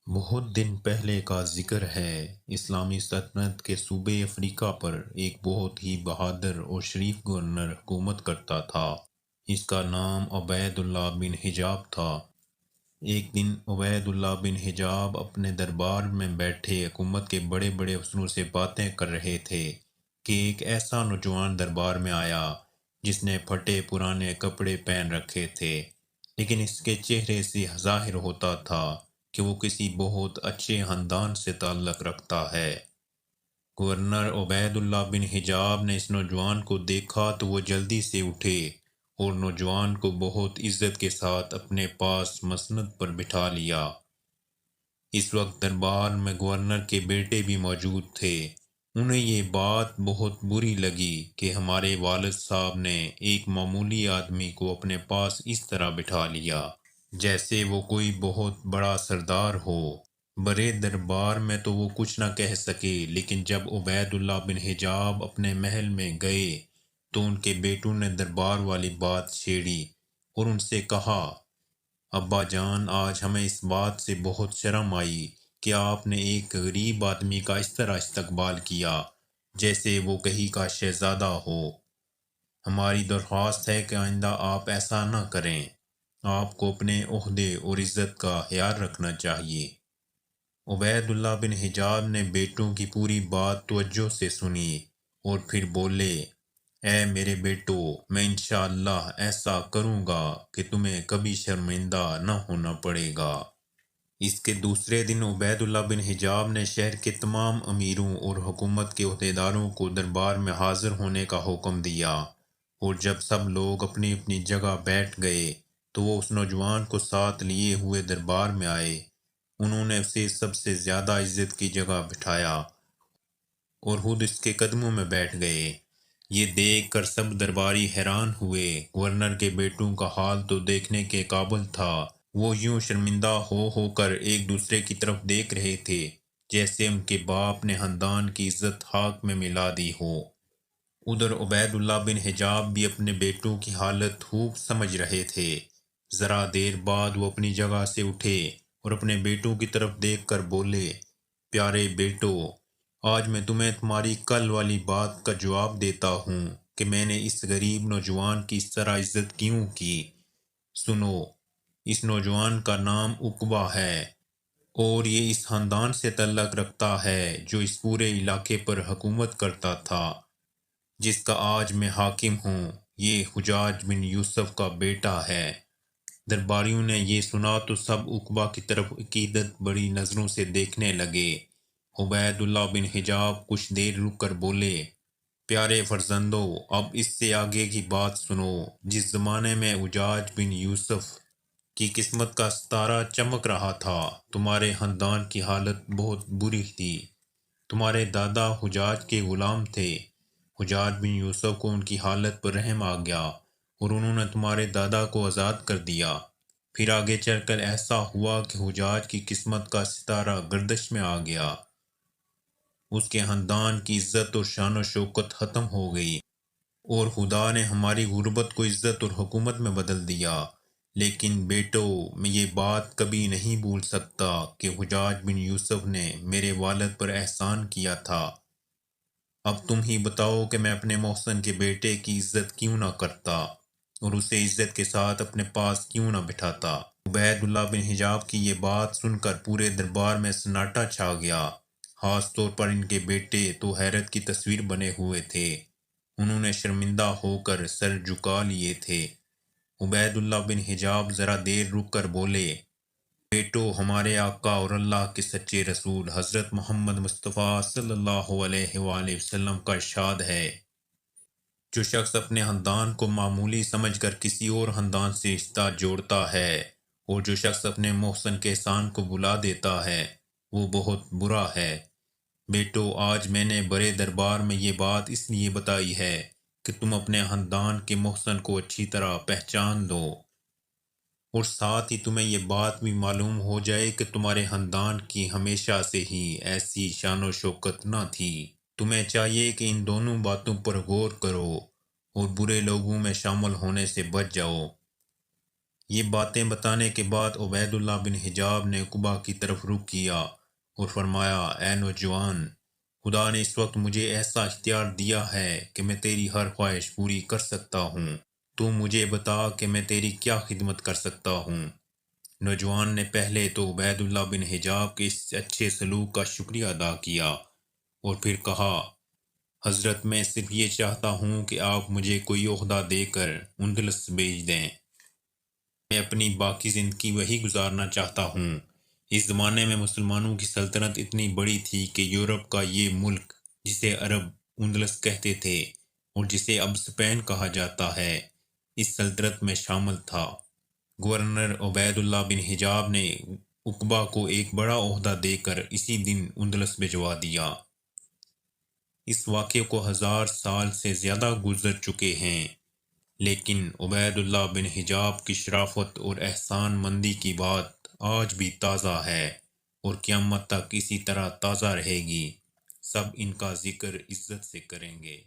بہت دن پہلے کا ذکر ہے۔ اسلامی سلطنت کے صوبے افریقہ پر ایک بہت ہی بہادر اور شریف گورنر حکومت کرتا تھا۔ اس کا نام عبید اللہ بن حجاب تھا۔ ایک دن عبید اللہ بن حجاب اپنے دربار میں بیٹھے حکومت کے بڑے بڑے افسروں سے باتیں کر رہے تھے کہ ایک ایسا نوجوان دربار میں آیا جس نے پھٹے پرانے کپڑے پہن رکھے تھے، لیکن اس کے چہرے سے ظاہر ہوتا تھا کہ وہ کسی بہت اچھے خاندان سے تعلق رکھتا ہے۔ گورنر عبید اللہ بن حجاب نے اس نوجوان کو دیکھا تو وہ جلدی سے اٹھے اور نوجوان کو بہت عزت کے ساتھ اپنے پاس مسند پر بٹھا لیا۔ اس وقت دربار میں گورنر کے بیٹے بھی موجود تھے۔ انہیں یہ بات بہت بری لگی کہ ہمارے والد صاحب نے ایک معمولی آدمی کو اپنے پاس اس طرح بٹھا لیا جیسے وہ کوئی بہت بڑا سردار ہو۔ بڑے دربار میں تو وہ کچھ نہ کہہ سکے، لیکن جب عبید اللہ بن حجاب اپنے محل میں گئے تو ان کے بیٹوں نے دربار والی بات چھیڑی اور ان سے کہا، ابا جان، آج ہمیں اس بات سے بہت شرم آئی کہ آپ نے ایک غریب آدمی کا اس طرح استقبال کیا جیسے وہ کہیں کا شہزادہ ہو۔ ہماری درخواست ہے کہ آئندہ آپ ایسا نہ کریں۔ آپ کو اپنے عہدے اور عزت کا خیال رکھنا چاہیے۔ عبید اللہ بن حجاب نے بیٹوں کی پوری بات توجہ سے سنی اور پھر بولے، اے میرے بیٹو، میں انشاءاللہ ایسا کروں گا کہ تمہیں کبھی شرمندہ نہ ہونا پڑے گا۔ اس کے دوسرے دن عبید اللہ بن حجاب نے شہر کے تمام امیروں اور حکومت کے عہدیداروں کو دربار میں حاضر ہونے کا حکم دیا، اور جب سب لوگ اپنی اپنی جگہ بیٹھ گئے تو وہ اس نوجوان کو ساتھ لیے ہوئے دربار میں آئے۔ انہوں نے اسے سب سے زیادہ عزت کی جگہ بٹھایا اور خود اس کے قدموں میں بیٹھ گئے۔ یہ دیکھ کر سب درباری حیران ہوئے۔ گورنر کے بیٹوں کا حال تو دیکھنے کے قابل تھا۔ وہ یوں شرمندہ ہو کر ایک دوسرے کی طرف دیکھ رہے تھے جیسے ان کے باپ نے خاندان کی عزت خاک میں ملا دی ہو۔ ادھر عبید اللہ بن حجاب بھی اپنے بیٹوں کی حالت خوب سمجھ رہے تھے۔ ذرا دیر بعد وہ اپنی جگہ سے اٹھے اور اپنے بیٹوں کی طرف دیکھ کر بولے، پیارے بیٹو، آج میں تمہیں تمہاری کل والی بات کا جواب دیتا ہوں کہ میں نے اس غریب نوجوان کی اس طرح عزت کیوں کی۔ سنو، اس نوجوان کا نام عقبہ ہے اور یہ اس خاندان سے تعلق رکھتا ہے جو اس پورے علاقے پر حکومت کرتا تھا، جس کا آج میں حاکم ہوں۔ یہ حجاج بن یوسف کا بیٹا ہے۔ درباریوں نے یہ سنا تو سب عقبہ کی طرف عقیدت بڑی نظروں سے دیکھنے لگے۔ عبید اللہ بن حجاب کچھ دیر رک کر بولے، پیارے فرزندو، اب اس سے آگے کی بات سنو۔ جس زمانے میں حجاج بن یوسف کی قسمت کا ستارہ چمک رہا تھا، تمہارے خاندان کی حالت بہت بری تھی۔ تمہارے دادا حجاج کے غلام تھے۔ حجاج بن یوسف کو ان کی حالت پر رحم آ گیا اور انہوں نے تمہارے دادا کو آزاد کر دیا۔ پھر آگے چل کر ایسا ہوا کہ حجاج کی قسمت کا ستارہ گردش میں آ گیا۔ اس کے خاندان کی عزت اور شان و شوکت ختم ہو گئی اور خدا نے ہماری غربت کو عزت اور حکومت میں بدل دیا۔ لیکن بیٹو، میں یہ بات کبھی نہیں بھول سکتا کہ حجاج بن یوسف نے میرے والد پر احسان کیا تھا۔ اب تم ہی بتاؤ کہ میں اپنے محسن کے بیٹے کی عزت کیوں نہ کرتا اور اسے عزت کے ساتھ اپنے پاس کیوں نہ بٹھاتا۔ عبید اللہ بن حجاب کی یہ بات سن کر پورے دربار میں سناٹا چھا گیا۔ خاص طور پر ان کے بیٹے تو حیرت کی تصویر بنے ہوئے تھے۔ انہوں نے شرمندہ ہو کر سر جھکا لیے تھے۔ عبید اللہ بن حجاب ذرا دیر رک کر بولے، بیٹو، ہمارے آقا اور اللہ کے سچے رسول حضرت محمد مصطفیٰ صلی اللہ علیہ وآلہ وسلم کا ارشاد ہے، جو شخص اپنے خاندان کو معمولی سمجھ کر کسی اور خاندان سے رشتہ جوڑتا ہے اور جو شخص اپنے محسن کے احسان کو بھلا دیتا ہے، وہ بہت برا ہے۔ بیٹو، آج میں نے بڑے دربار میں یہ بات اس لیے بتائی ہے کہ تم اپنے خاندان کے محسن کو اچھی طرح پہچان لو، اور ساتھ ہی تمہیں یہ بات بھی معلوم ہو جائے کہ تمہارے خاندان کی ہمیشہ سے ہی ایسی شان و شوکت نہ تھی۔ تمہیں چاہیے کہ ان دونوں باتوں پر غور کرو اور برے لوگوں میں شامل ہونے سے بچ جاؤ۔ یہ باتیں بتانے کے بعد عبید اللہ بن حجاب نے عقبہ کی طرف رخ کیا اور فرمایا، اے نوجوان، خدا نے اس وقت مجھے ایسا اختیار دیا ہے کہ میں تیری ہر خواہش پوری کر سکتا ہوں۔ تو مجھے بتا کہ میں تیری کیا خدمت کر سکتا ہوں۔ نوجوان نے پہلے تو عبید اللہ بن حجاب کے اس اچھے سلوک کا شکریہ ادا کیا اور پھر کہا، حضرت میں صرف یہ چاہتا ہوں کہ آپ مجھے کوئی عہدہ دے کر اندلس بھیج دیں۔ میں اپنی باقی زندگی وہی گزارنا چاہتا ہوں۔ اس زمانے میں مسلمانوں کی سلطنت اتنی بڑی تھی کہ یورپ کا یہ ملک جسے عرب اندلس کہتے تھے اور جسے اب اسپین کہا جاتا ہے، اس سلطنت میں شامل تھا۔ گورنر عبید اللہ بن حجاب نے عقبہ کو ایک بڑا عہدہ دے کر اسی دن اندلس بھجوا دیا۔ اس واقعے کو 1000 سال سے زیادہ گزر چکے ہیں، لیکن عبید اللہ بن حجاب کی شرافت اور احسان مندی کی بات آج بھی تازہ ہے اور قیامت تک اسی طرح تازہ رہے گی۔ سب ان کا ذکر عزت سے کریں گے۔